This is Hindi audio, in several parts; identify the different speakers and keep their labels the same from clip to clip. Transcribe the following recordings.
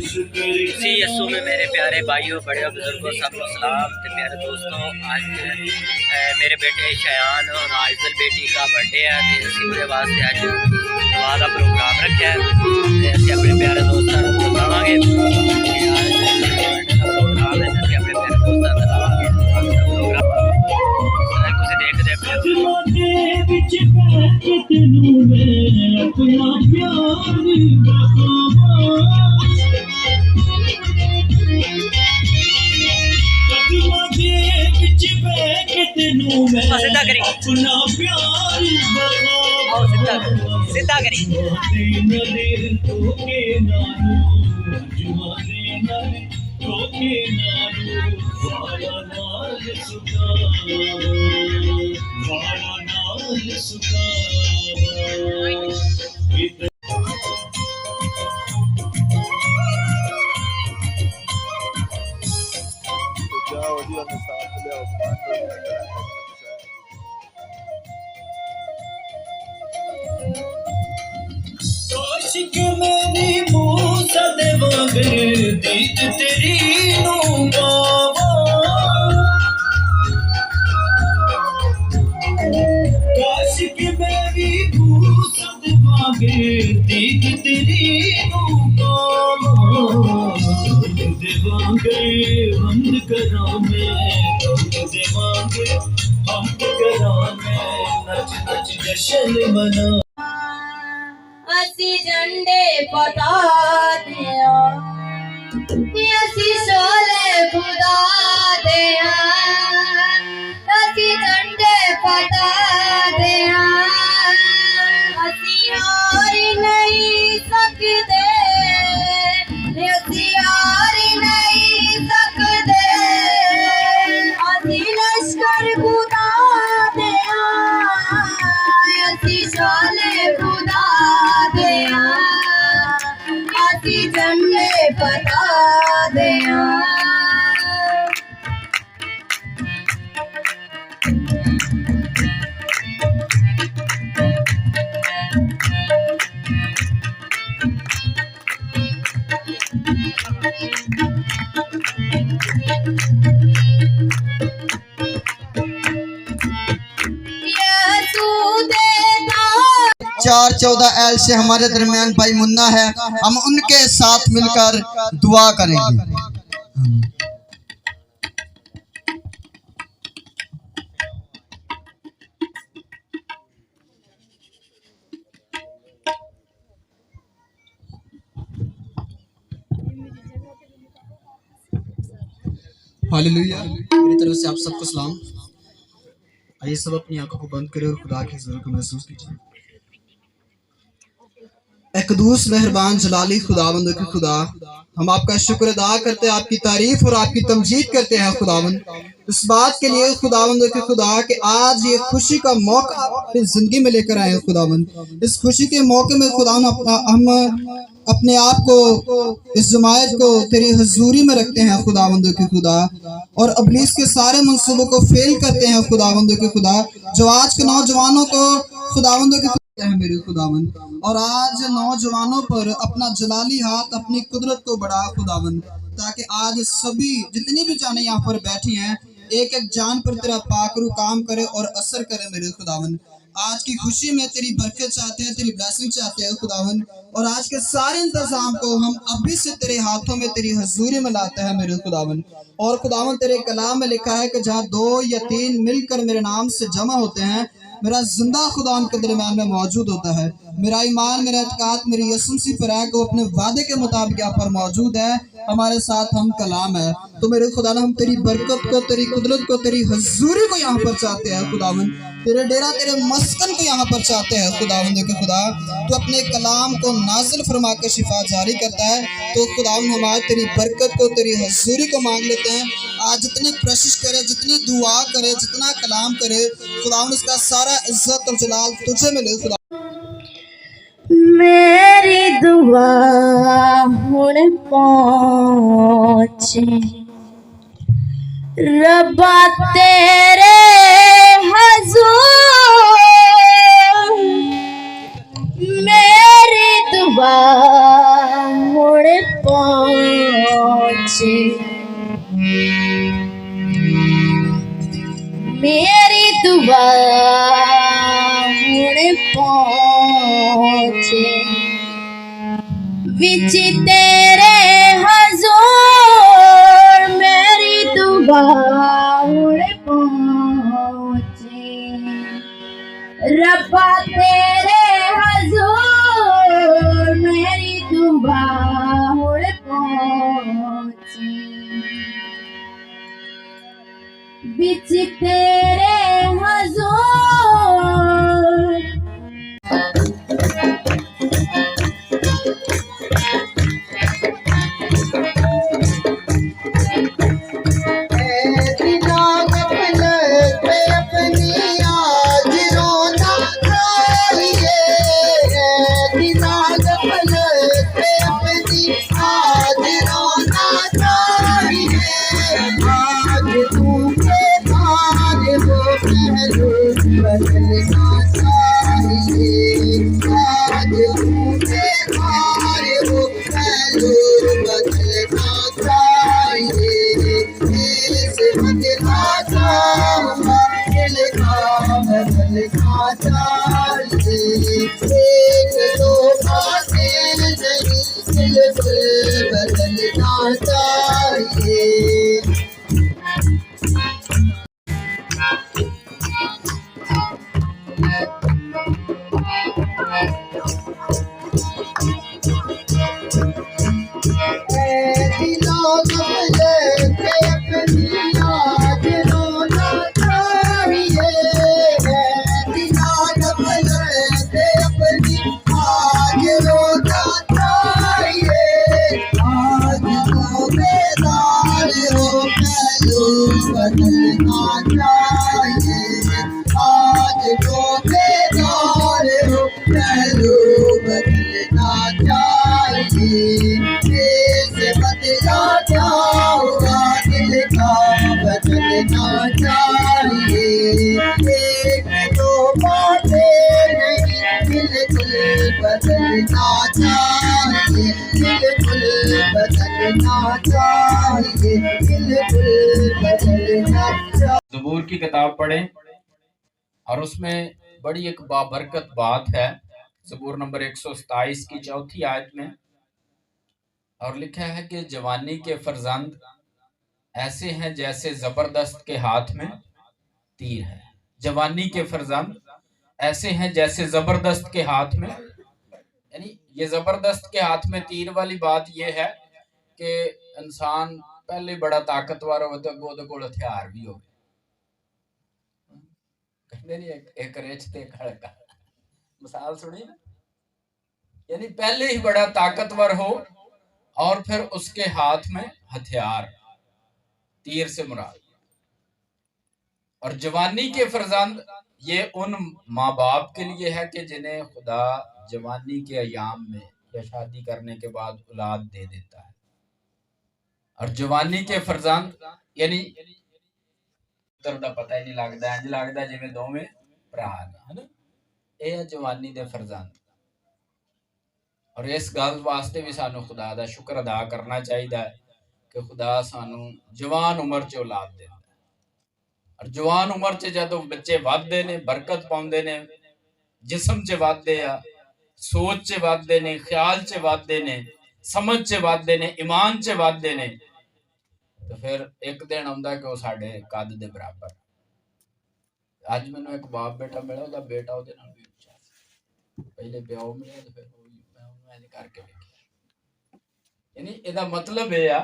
Speaker 1: सी यसू में मेरे प्यारे भाइयों, बड़े बुजुर्गों, सबको सलाम। तो प्यारे दोस्तों, आज मेरे बेटे शयान और आइजल बेटी का बर्थडे है, तो इसी वास्ते आज दुआ का प्रोग्राम रखा है। तो अपने प्यारे दोस्तों को बतावांगे प्रोग्राम है, अपने प्यारे दोस्तों को बतावांगे प्रोग्राम कुछ देखते सीधा करी सीधा करी
Speaker 2: मेरी मूसा दे वांगर दीद तेरी नू गावा, काशिक मेरी मूसा दे वांगर दीद तेरी नू गावा, दे वांगर हमद करा मैं, दे वांगर हमद करा मैं, नच नच जश्न मना।
Speaker 3: असी झंडे पता दिया, असी शोले खुदा दिया, असी झंडे पता दिया, असी और नहीं सकते, असी और नहीं सकते, असी लश्कर खुदा दिया, असी शोले खुदा दिया, असी झंडे पता दिया।
Speaker 4: चार 14 एल से हमारे दरमियान भाई मुन्ना है, हम उनके साथ मिलकर दुआ करेंगे। हालेलुया। मेरी तरफ से आप सबको सलाम। आइए सब अपनी आंखों को बंद करें और खुदा की ज़रूरत को महसूस कीजिए। कदूस मेहरबान जलाली खुदावंद के खुदा, हम आपका शुक्र अदा करते हैं, आपकी तारीफ और आपकी तमजीद करते हैं खुदावंद, इस बात के लिए खुदावंद के खुदा कि आज ये खुशी का मौका अपनी जिंदगी में लेकर आए खुदावंद। इस खुशी के मौके में खुदावंद हम अपने आप को, इस जमायत को तेरी हजूरी में रखते हैं खुदावंद के खुदा, और अबलीस के सारे मंसूबों को फेल करते हैं खुदावंद के खुदा, जो आज के नौजवानों को खुदावंद के है मेरे खुदावंद, और आज नौजवानों पर अपना जलाली हाथ, अपनी कुदरत को बढ़ा खुदावंद, ताकि आज सभी जितनी भी जाने यहाँ पर बैठी हैं, एक एक जान पर तेरा पाकरू काम करे और असर करे मेरे खुदावंद। आज की खुशी में तेरी बरकत चाहते हैं, तेरी ब्लेसिंग चाहते हैं खुदावंद, और आज के सारे इंतजाम को हम अभी से तेरे हाथों में, तेरी हजूरी में लाते हैं मेरे खुदावंद। और खुदावंद तेरे कलाम में लिखा है कि जहाँ 2 या 3 मिलकर मेरे नाम से जमा होते हैं, मेरा जिंदा खुदा उनके दरमियान में मौजूद होता है। मेरा ईमान, मेरा एतकाद मेरी यसुमसी पर है कि वो अपने वादे के मुताबिक यहाँ पर मौजूद है, हमारे साथ हम कलाम है। तो मेरे खुदा ने हम तेरी बरकत को, तेरी कुदरत को, तेरी हजूरी को यहाँ पर चाहते हैं खुदावंद, तेरे डेरा, तेरे मस्कन को यहाँ पर चाहते हैं खुदावंद के खुदा। तो अपने कलाम को नाजिल फरमा कर शिफा जारी करता है। तो खुदावंद हम आज तेरी बरकत को, तेरी हजूरी को मांग लेते हैं। आज जितनी कोशिश करे, जितनी दुआ करे, जितना कलाम करे खुदावंद, उसका सारा इज्जत और जलाल तुझे मिले खुदा।
Speaker 3: मेरी दुआ हुण पहुंचे रब्बा तेरे हजूर, मेरी दुआ हुण पहुंचे मेरी दुआ हुण पहुंचे विच तेरे हजूर मेरी दुआ हुण पहुंचे रब्बा तेरे हजूर मेरी दुआ हुण पहुंचे बिच तेरे हजूर
Speaker 5: ज़बूर की किताब पढ़ें और उसमें बड़ी एक बाबरकत बात है। ज़बूर नंबर 127 की 4थी आयत में और लिखा है कि जवानी के फरजंद ऐसे हैं जैसे जबरदस्त के हाथ में तीर है। जवानी के फरजंद ऐसे हैं जैसे जबरदस्त के हाथ में, यानी ये जबरदस्त के हाथ में तीर वाली बात ये है कि इंसान पहले बड़ा ताकतवर हो तो ਉਹਦੇ ਕੋਲ हथियार भी हो, कहते नहीं एक रेच ते खड़का मिसाल सुनी ना, यानी पहले ही बड़ा ताकतवर हो और फिर उसके हाथ में हथियार, तीर से मुराद। और जवानी के फरजंद ये उन माँ बाप के लिए है कि जिन्हें खुदा जवानी के अयाम में या शादी करने के बाद औलाद दे देता है। और जवानी के फरजंद यानी ਦਾ पता ही नहीं लगता, इंज लगता जिवें दोवें भरा है ना, यह जवानी दे फरजंद। और इस गल वास्ते भी सानू खुदा दा शुक्र अदा करना चाहिए कि खुदा सानू जवान उम्र च औलाद देता है। और जवान उम्र च जदों बच्चे वधदे ने, बरकत पाउंदे ने, जिस्म च वधदे आ, सोच च वधदे ने, ख्याल च वधदे ने, समझ च वधदे ने, ईमान च वधदे ने, तो फिर एक दिन आउंदा कि वो साडे कद दे बराबर। अज मैनूं एक बाप बेटा मिला, ਉਹਦਾ बेटा ਉਹਦੇ ਨਾਲ भी ਉੱਚਾ ਸੀ, पहले प्यो मिले तो फिर मैं ਉਹਨੂੰ ਇੰਜ करके ਵੇਖਿਆ। यानी ਇਹਦਾ मतलब ਇਹ आ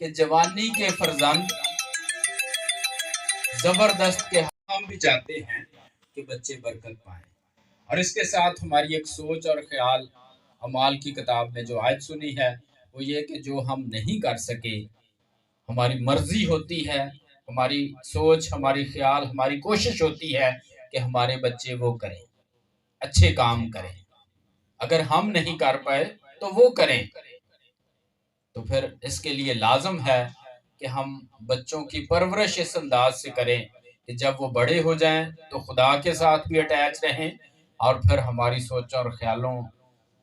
Speaker 5: कि जवानी के फरजंद जबरदस्त के, हम भी चाहते हैं कि बच्चे बरकत पाएं। और इसके साथ हमारी एक सोच और ख्याल अमाल की किताब में जो आयत सुनी है वो ये कि जो हम नहीं कर सके, हमारी मर्जी होती है, हमारी सोच, हमारी ख्याल, हमारी कोशिश होती है कि हमारे बच्चे वो करें, अच्छे काम करें। अगर हम नहीं कर पाए तो वो करें, तो फिर इसके लिए लाजम है कि हम बच्चों की परवरिश इस अंदाज से करें कि जब वो बड़े हो जाएं तो खुदा के साथ भी अटैच रहें और फिर हमारी सोचों और ख्यालों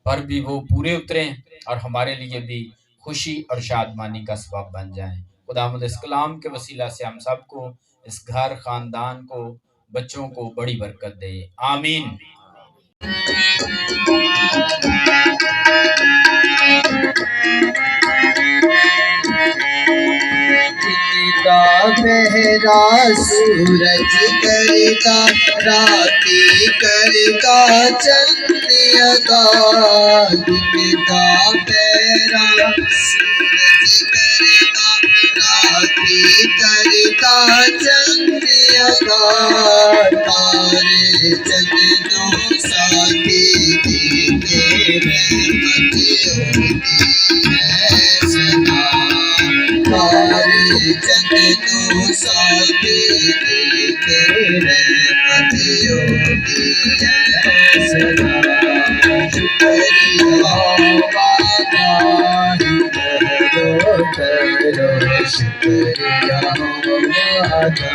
Speaker 5: पर भी वो पूरे उतरें और हमारे लिए भी खुशी और शादमानी का सबब बन जाएं। खुदावंद इस कलाम के वसीला से हम सबको, इस घर, खानदान को, बच्चों को बड़ी बरकत दे। आमीन।
Speaker 4: पहरा सूरज करता, राती करता चंदियता। दिन का पहरा सूरज करता, राती करता चंदियता। तारे चंदों साथी देखे रहमत होती है सदा। तारे चंदों साथी देखे रहमत होती है सदा। शुक्रिया वादा करो करो, शुक्रिया वादा।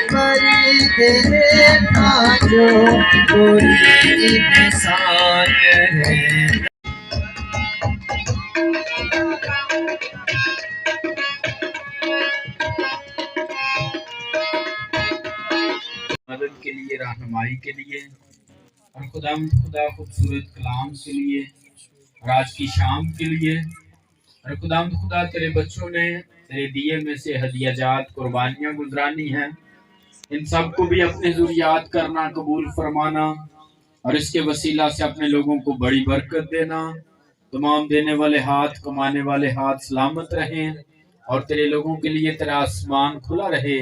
Speaker 4: परी देखा जो कोई इंसान है।
Speaker 5: मदद के लिए, रहनुमाई के लिए, और खुदा खूबसूरत कलाम के लिए, और आज की शाम के लिए। और खुदा तेरे बच्चों ने तेरे दिए में से हदियाजात कुर्बानियां गुजरानी हैं, इन सब को भी अपने ज़ुरियात करना, कबूल फरमाना, और इसके वसीला से अपने लोगों को बड़ी बरकत देना। तमाम देने वाले हाथ, कमाने वाले हाथ सलामत रहें, और तेरे लोगों के लिए तेरा आसमान खुला रहे।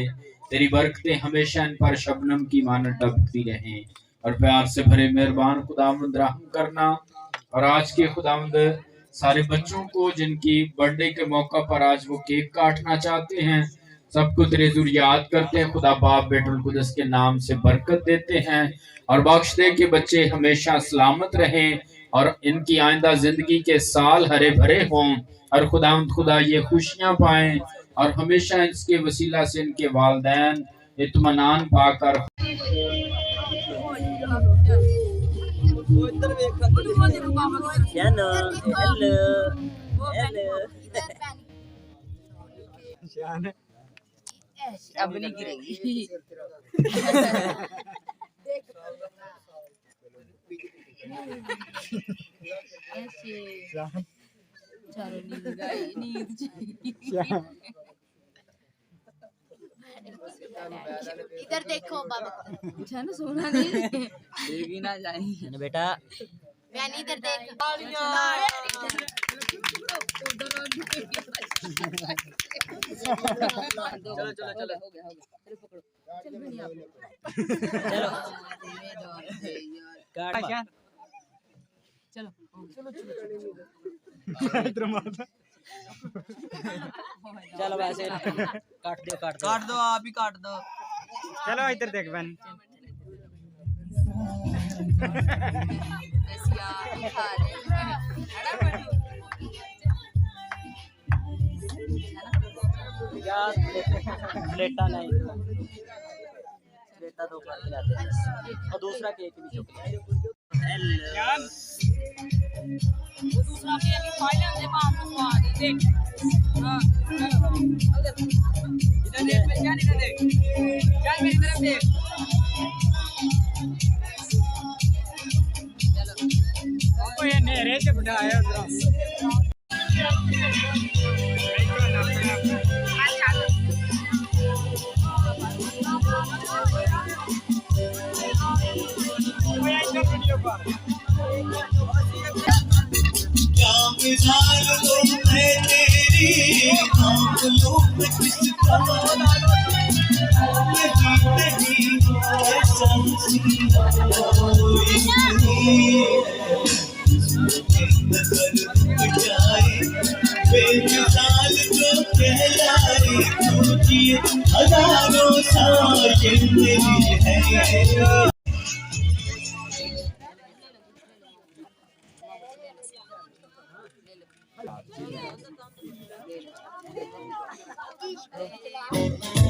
Speaker 5: तेरी बरकतें हमेशा इन पर शबनम की मानत टपकती रहें। और प्यार से भरे मेहरबान खुदावंद रहम करना। और आज के खुदावंद सारे बच्चों को जिनकी बर्थडे के मौका पर आज वो केक काटना चाहते हैं, सबको तेरे ज़ुरियात करते हैं। खुदा बाप, बेटुल कुदस के नाम से बरकत देते हैं और बख्श दे के बच्चे हमेशा सलामत रहें और इनकी आइंदा जिंदगी के साल हरे भरे हों। और खुदा ये खुशियां पाएं और हमेशा इसके वसीला से इनके वालिदैन इत्मीनान पाकर
Speaker 6: अब नहीं गिरेगी।
Speaker 3: इधर देखो बाबा,
Speaker 6: ना सोना नहीं ना जाएंगे
Speaker 1: बेटा।
Speaker 3: मैंने इधर देख।
Speaker 6: चलो चलो चलो, हो गया पकड़ो। चलो चलो
Speaker 1: चलो वैसे काट दो
Speaker 6: आप ही काट दो।
Speaker 7: चलो इधर देख बहन।
Speaker 1: प्लेटा नहीं, प्लेटा दो कर खिलाते हैं और दूसरा केक भी
Speaker 6: वो दूसरा भी अभी फाइनल से बात हुआ देख। हां इधर देख, मैं क्या इधर देख, चल मेरी तरफ देख। चलो
Speaker 7: ओ ये नेरे से बिठाया उधर।
Speaker 2: तेरी आंखों में किसका नहीं ऐसा नजर जाए बेमिसाल जो कहलाए, तुझे हजारों साल जिंदगी है।
Speaker 5: करो